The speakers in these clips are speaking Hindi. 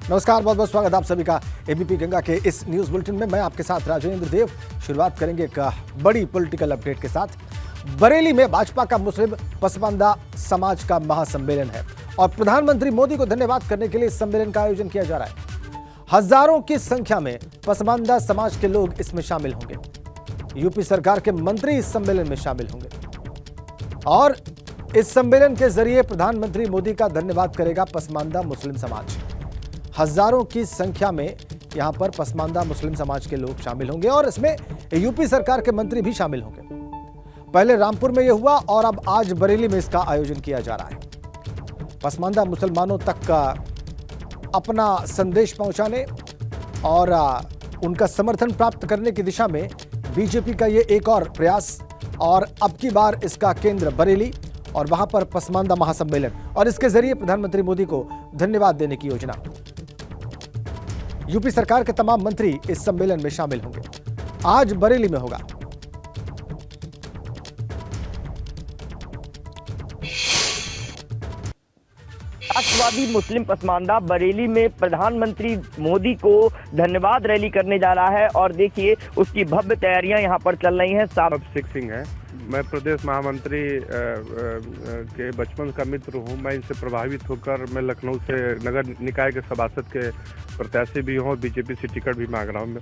नमस्कार, बहुत बहुत स्वागत आप सभी का एबीपी गंगा के इस न्यूज बुलेटिन में। मैं आपके साथ राजेंद्र देव। शुरुआत करेंगे एक बड़ी पॉलिटिकल अपडेट के साथ। बरेली में भाजपा का मुस्लिम पसमानदा समाज का महासम्मेलन है और प्रधानमंत्री मोदी को धन्यवाद करने के लिए इस सम्मेलन का आयोजन किया जा रहा है। हजारों की संख्या में पसमानदा समाज के लोग इसमें शामिल होंगे। यूपी सरकार के मंत्री इस सम्मेलन में शामिल होंगे और इस सम्मेलन के जरिए प्रधानमंत्री मोदी का धन्यवाद करेगा पसमानदा मुस्लिम समाज। हजारों की संख्या में यहां पर पसमानदा मुस्लिम समाज के लोग शामिल होंगे और इसमें यूपी सरकार के मंत्री भी शामिल होंगे। पहले रामपुर में यह हुआ और अब आज बरेली में इसका आयोजन किया जा रहा है। पसमानदा मुसलमानों तक का अपना संदेश पहुंचाने और उनका समर्थन प्राप्त करने की दिशा में बीजेपी का यह एक और प्रयास, और अब की बार इसका केंद्र बरेली और वहां पर पसमानदा महासम्मेलन और इसके जरिए प्रधानमंत्री मोदी को धन्यवाद देने की योजना। यूपी सरकार के तमाम मंत्री इस सम्मेलन में शामिल होंगे। आज बरेली में होगा। राष्ट्रवादी मुस्लिम पसमानदा बरेली में प्रधानमंत्री मोदी को धन्यवाद रैली करने जा रहा है और देखिए उसकी भव्य तैयारियां यहां पर चल रही हैं। अभिषेक सिंह है, मैं प्रदेश महामंत्री के बचपन का मित्र हूं। मैं इनसे प्रभावित होकर मैं लखनऊ से नगर निकाय के सभासद के प्रत्याशी भी हूं, बीजेपी से टिकट भी मांग रहा हूं।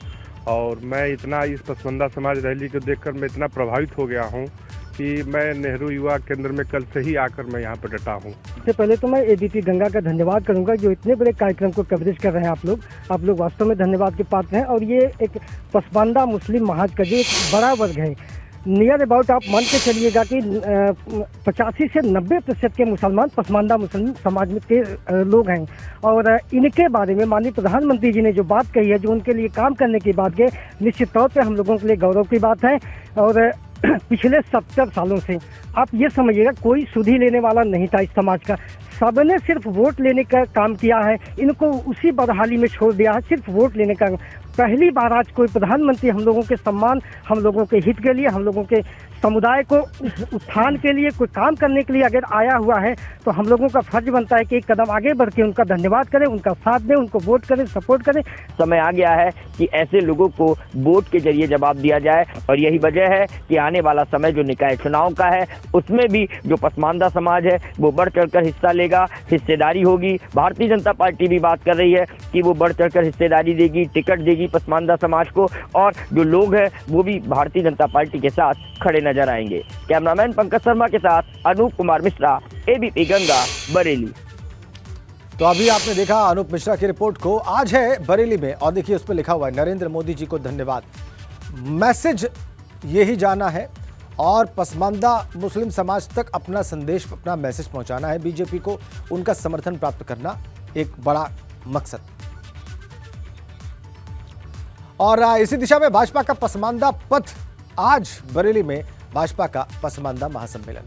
और मैं इतना इस पसमानदा समाज रैली को देखकर मैं इतना प्रभावित हो गया हूं कि मैं नेहरू युवा केंद्र में कल से ही आकर मैं यहाँ पर डटा हूँ। सबसे पहले तो मैं एबीपी गंगा का धन्यवाद करूंगा जो इतने बड़े कार्यक्रम को कवरेज कर रहे हैं। आप लोग वास्तव में धन्यवाद के पात्र हैं। और ये एक पसमानदा मुस्लिम महाज का जो एक बड़ा वर्ग है, नियर अबाउट आप मान के चलिएगा कि 85 से 90% के मुसलमान पसमानदा मुस्लिम समाज में के लोग हैं। और इनके बारे में माननीय प्रधानमंत्री जी ने जो बात कही है, जो उनके लिए काम करने की बात है, निश्चित तौर पर हम लोगों के लिए गौरव की बात है। और पिछले 70 सालों से आप ये समझिएगा कोई सुधि लेने वाला नहीं था इस समाज का। सबने सिर्फ वोट लेने का काम किया है, इनको उसी बदहाली में छोड़ दिया है, सिर्फ वोट लेने का। पहली बार आज कोई प्रधानमंत्री हम लोगों के सम्मान, हम लोगों के हित के लिए, हम लोगों के समुदाय को उत्थान के लिए कोई काम करने के लिए अगर आया हुआ है तो हम लोगों का फर्ज बनता है कि एक कदम आगे बढ़ के उनका धन्यवाद करें, उनका साथ दें, उनको वोट करें, सपोर्ट करें। समय आ गया है कि ऐसे लोगों को वोट के जरिए जवाब दिया जाए और यही वजह है कि आने वाला समय जो निकाय चुनाव का है उसमें भी जो पसमानदा समाज है वो बढ़ चढ़कर हिस्सा लेगा, हिस्सेदारी होगी। भारतीय जनता पार्टी भी बात कर रही है कि वो बढ़ चढ़कर हिस्सेदारी देगी, टिकट देगी पसमानदा समाज को, और जो लोग हैं वो भी भारतीय जनता पार्टी के साथ खड़े नजर आएंगे। कैमरामैन पंकज शर्मा के साथ अनूप कुमार मिश्रा, एबीपी गंगा, बरेली। तो अभी आपने देखा अनूप मिश्रा की रिपोर्ट को। आज है बरेली में और देखिए उस पर लिखा हुआ है नरेंद्र मोदी जी को धन्यवाद। मैसेज यही जाना है और पसमानदा मुस्लिम समाज तक अपना संदेश, अपना मैसेज पहुंचाना है। बीजेपी को उनका समर्थन प्राप्त करना एक बड़ा मकसद। और इसी दिशा में भाजपा का पसमानदा पथ। आज बरेली में भाजपा का पसमानदा महासम्मेलन,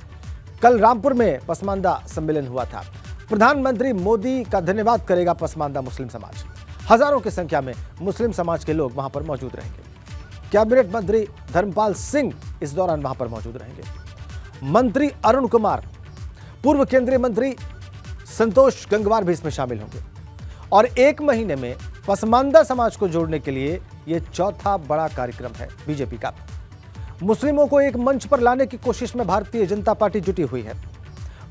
कल रामपुर में पसमानदा सम्मेलन हुआ था। प्रधानमंत्री मोदी का धन्यवाद करेगा पसमानदा मुस्लिम समाज। हजारों की संख्या में मुस्लिम समाज के लोग वहां पर मौजूद रहेंगे। कैबिनेट मंत्री धर्मपाल सिंह इस दौरान वहां पर मौजूद रहेंगे। मंत्री अरुण कुमार, पूर्व केंद्रीय मंत्री संतोष गंगवार भी इसमें शामिल होंगे। और एक महीने में पसमानदा समाज को जोड़ने के लिए यह चौथा बड़ा कार्यक्रम है बीजेपी का। मुस्लिमों को एक मंच पर लाने की कोशिश में भारतीय जनता पार्टी जुटी हुई है।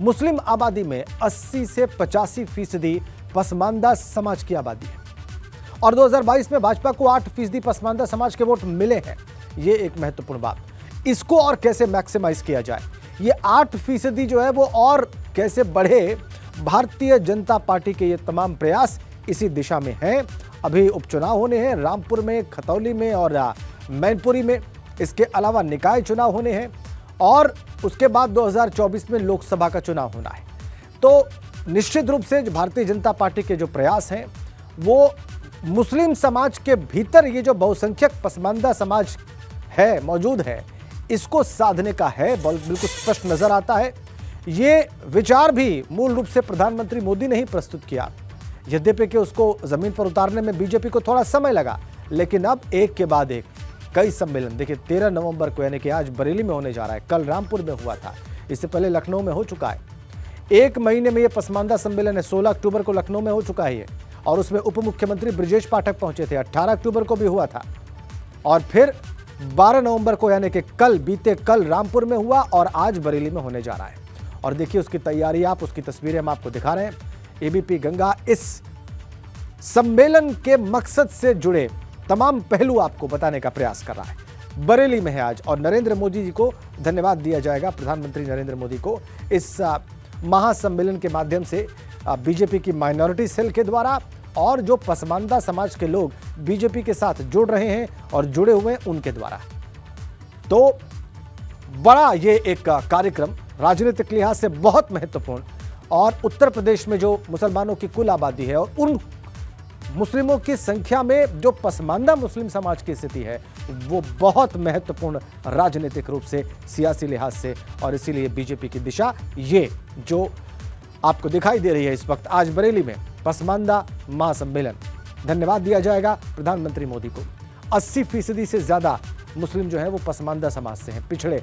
मुस्लिम आबादी में 80 से 85% पसमानदा समाज की आबादी है और 2022 में भाजपा को 8% पसमानदा समाज के वोट मिले हैं। ये एक महत्वपूर्ण बात। इसको और कैसे मैक्सिमाइज किया जाए, ये 8% जो है वो और कैसे बढ़े, भारतीय जनता पार्टी के ये तमाम प्रयास इसी दिशा में हैं। अभी उपचुनाव होने हैं रामपुर में, खतौली में और मैनपुरी में। इसके अलावा निकाय चुनाव होने हैं और उसके बाद 2024 में लोकसभा का चुनाव होना है। तो निश्चित रूप से भारतीय जनता पार्टी के जो प्रयास हैं वो मुस्लिम समाज के भीतर ये जो बहुसंख्यक पसमानदा समाज है, मौजूद है, इसको साधने का है। बिल्कुल स्पष्ट नजर आता है। ये विचार भी मूल रूप से प्रधानमंत्री मोदी ने ही प्रस्तुत किया। यद्यपि कि उसको जमीन पर उतारने में बीजेपी को थोड़ा समय लगा, लेकिन अब एक के बाद एक कई सम्मेलन, देखिए 13 नवंबर को यानी कि आज बरेली में होने जा रहा है, कल रामपुर में हुआ था, इससे पहले लखनऊ में हो चुका है। एक महीने में ये पसमानदा सम्मेलन है, 16 अक्टूबर को लखनऊ में हो चुका है ये, और उसमें उप मुख्यमंत्री ब्रजेश पाठक पहुंचे थे। 18 अक्टूबर को भी हुआ था और फिर 12 नवंबर को यानी कि बीते कल रामपुर में हुआ और आज बरेली में होने जा रहा है। और देखिए उसकी तैयारी, आप उसकी तस्वीरें हम आपको दिखा रहे हैं। एबीपी गंगा इस सम्मेलन के मकसद से जुड़े तमाम पहलू आपको बताने का प्रयास कर रहा है। बरेली में है आज और नरेंद्र मोदी जी को धन्यवाद दिया जाएगा, प्रधानमंत्री नरेंद्र मोदी को इस महासम्मेलन के माध्यम से बीजेपी की माइनॉरिटी सेल के द्वारा और जो पसमानदा समाज के लोग बीजेपी के साथ जुड़ रहे हैं और जुड़े हुए हैं उनके द्वारा। तो बड़ा ये एक कार्यक्रम राजनीतिक लिहाज से बहुत महत्वपूर्ण और उत्तर प्रदेश में जो मुसलमानों की कुल आबादी है और उन मुस्लिमों की संख्या में जो पसमानदा मुस्लिम समाज की स्थिति है वो बहुत महत्वपूर्ण राजनीतिक रूप से, सियासी लिहाज से, और इसीलिए बीजेपी की दिशा ये जो आपको दिखाई दे रही है इस वक्त आज बरेली में पसमानदा महासम्मेलन। धन्यवाद दिया जाएगा प्रधानमंत्री मोदी को। 80% से ज्यादा मुस्लिम जो है वो पसमानदा समाज से हैं, पिछड़े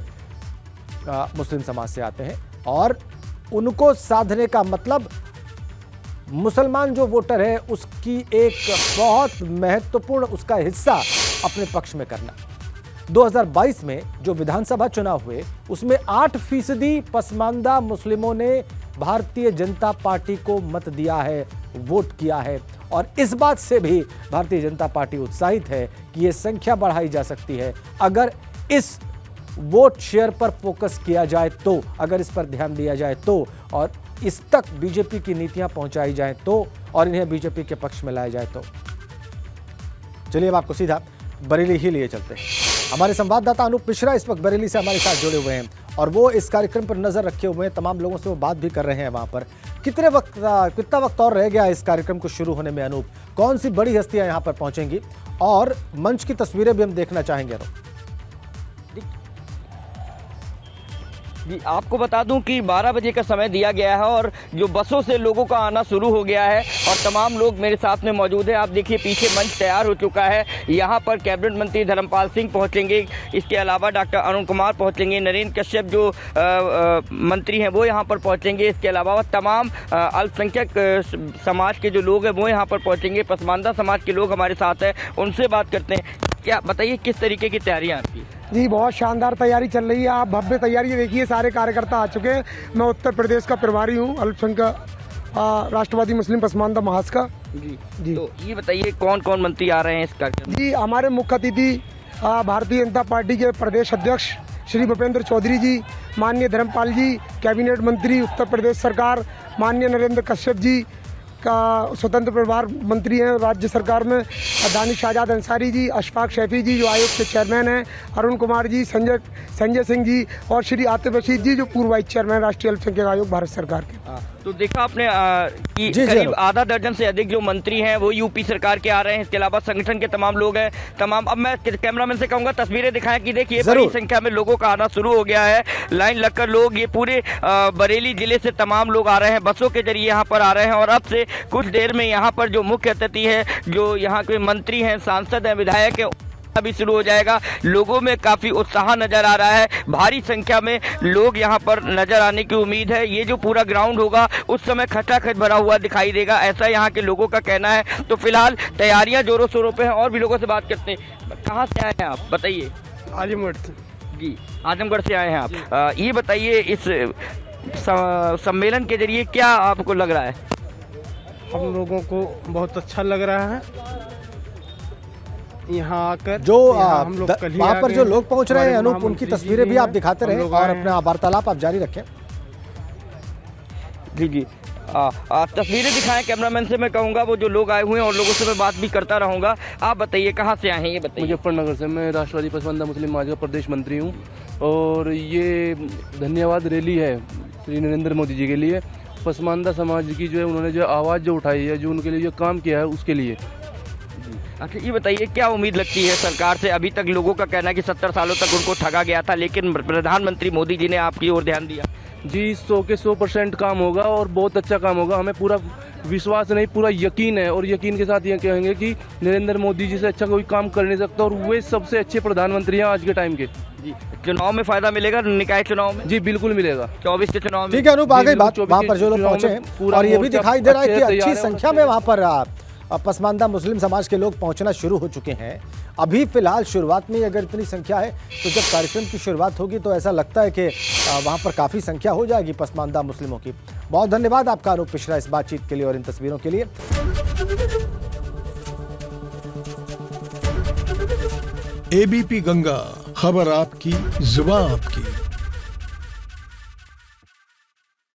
मुस्लिम समाज से आते हैं और उनको साधने का मतलब मुसलमान जो वोटर है उसकी एक बहुत महत्वपूर्ण उसका हिस्सा अपने पक्ष में करना। 2022 में जो विधानसभा चुनाव हुए उसमें 8% पसमानदा मुस्लिमों ने भारतीय जनता पार्टी को मत दिया है, वोट किया है और इस बात से भी भारतीय जनता पार्टी उत्साहित है कि ये संख्या बढ़ाई जा सकती है अगर इस वोट शेयर पर फोकस किया जाए तो, अगर इस पर ध्यान दिया जाए तो, और इस तक बीजेपी की नीतियां पहुंचाई जाए तो, और इन्हें बीजेपी के पक्ष में लाया जाए तो। चलिए अब आपको सीधा बरेली ही लिए चलते हैं। हमारे संवाददाता अनूप मिश्रा इस वक्त बरेली से हमारे साथ जुड़े हुए हैं और वो इस कार्यक्रम पर नजर रखे हुए हैं, तमाम लोगों से वो बात भी कर रहे हैं वहां पर। कितना वक्त और रह गया इस कार्यक्रम को शुरू होने में अनूप? कौन सी बड़ी हस्तियां यहां पर पहुंचेंगी और मंच की तस्वीरें भी हम देखना चाहेंगे अनूप। जी, आपको बता दूं कि 12 बजे का समय दिया गया है और जो बसों से लोगों का आना शुरू हो गया है और तमाम लोग मेरे साथ में मौजूद हैं। आप देखिए पीछे मंच तैयार हो चुका है। यहाँ पर कैबिनेट मंत्री धर्मपाल सिंह पहुँचेंगे, इसके अलावा डॉक्टर अरुण कुमार पहुँचेंगे, नरेंद्र कश्यप जो मंत्री हैं वो यहाँ पर पहुँचेंगे, इसके अलावा तमाम अल्पसंख्यक समाज के जो लोग हैं वो यहाँ पर पहुँचेंगे। पसमानदा समाज के लोग हमारे साथ हैं, उनसे बात करते हैं। क्या बताइए किस तरीके की तैयारियाँ आपकी? जी बहुत शानदार तैयारी चल रही है। आप भव्य तैयारी देखिए, सारे कार्यकर्ता आ चुके हैं। मैं उत्तर प्रदेश का प्रभारी हूँ अल्पसंख्यक राष्ट्रवादी मुस्लिम पसमानदा महाज का। जी तो ये बताइए कौन कौन मंत्री आ रहे हैं इस कार्यक्रम? जी हमारे मुख्य अतिथि भारतीय जनता पार्टी के प्रदेश अध्यक्ष श्री भूपेंद्र चौधरी जी, माननीय धर्मपाल जी, कैबिनेट मंत्री उत्तर प्रदेश सरकार माननीय नरेंद्र कश्यप जी का स्वतंत्र प्रभार मंत्री हैं राज्य सरकार में, दानिश आज़ाद अंसारी जी, अशफाक शैफी जी जो आयोग के चेयरमैन हैं, अरुण कुमार जी, संजय सिंह जी और श्री आतिफ रशीद जी जो पूर्व वाइस चेयरमैन राष्ट्रीय अल्पसंख्यक आयोग भारत सरकार के। तो देखा आपने कि करीब आधा दर्जन से अधिक जो मंत्री हैं वो यूपी सरकार के आ रहे हैं, इसके अलावा संगठन के तमाम लोग हैं। तमाम अब मैं कैमरामैन से कहूँगा तस्वीरें दिखाएं कि देखिए बड़ी संख्या में लोगों का आना शुरू हो गया है। लाइन लगकर लोग ये पूरे बरेली जिले से तमाम लोग आ रहे हैं, बसों के जरिए यहाँ पर आ रहे हैं और अब से कुछ देर में यहाँ पर जो मुख्य अतिथि है, जो यहाँ के मंत्री हैं, सांसद हैं, विधायक हैं, अभी शुरू हो जाएगा। लोगों में काफी उत्साह नजर आ रहा है, भारी संख्या में लोग यहाँ पर नजर आने की उम्मीद है। ये जो पूरा ग्राउंड होगा उस समय खचाखच भरा हुआ दिखाई देगा, ऐसा यहाँ के लोगों का कहना है। तो फिलहाल तैयारियां जोरों शोरों पे हैं और भी लोगों से बात करते हैं। कहाँ से आए हैं आप, बताइए? आजमगढ़ से। जी आजमगढ़ से आए हैं आप। ये बताइए इस सम्मेलन के जरिए क्या आपको लग रहा है? हम लोगों को बहुत अच्छा लग रहा है यहाँ आकर। जो हम लोग वहाँ पर जो लोग पहुँच रहे हैं अनूप, उनकी तस्वीरें भी आप दिखाते रहे और अपना वार्तालाप आप जारी रखें। जी तस्वीरें दिखाएं कैमरामैन से मैं कहूँगा, वो जो लोग आए हुए हैं और लोगों से मैं बात भी करता रहूँगा। आप बताइए कहाँ से आए हैं, ये बताइए? मुजफ्फरनगर से। मैं राष्ट्रवादी पसमानदा मुस्लिम महाज का प्रदेश मंत्री हूँ और ये धन्यवाद रैली है श्री नरेंद्र मोदी जी के लिए। पसमानदा समाज की जो है उन्होंने जो आवाज़ जो उठाई है, जो उनके लिए जो काम किया है उसके लिए। अच्छा ये बताइए क्या उम्मीद लगती है सरकार से? अभी तक लोगों का कहना है कि 70 सालों तक उनको ठगा गया था, लेकिन प्रधानमंत्री मोदी जी ने आपकी ओर ध्यान दिया। जी 100 के 100% काम होगा और बहुत अच्छा काम होगा। हमें पूरा विश्वास नहीं, पूरा यकीन है और यकीन के साथ ये कहेंगे कि नरेंद्र मोदी जी से अच्छा कोई काम कर नहीं सकता और वे सबसे अच्छे प्रधानमंत्री हैं आज के टाइम के। जी चुनाव में फायदा मिलेगा निकाय चुनाव में? जी बिल्कुल मिलेगा। 24 के चुनाव में। ठीक है अनूप, आ गई बात। वहाँ पर जो लोग पहुंचे हैं और ये भी दिखाई दे रहा है कि अच्छी संख्या में वहाँ पर पसमानदा मुस्लिम समाज के लोग पहुंचना शुरू हो चुके हैं। अभी फिलहाल शुरुआत में ही अगर इतनी संख्या है तो जब कार्यक्रम की शुरुआत होगी तो ऐसा लगता है कि वहां पर काफ़ी संख्या हो जाएगी पसमानदा मुस्लिमों की। बहुत धन्यवाद आपका अनूप मिश्रा इस बातचीत के लिए और इन तस्वीरों के लिए। एबीपी गंगा, खबर आपकी, जुबान आपकी।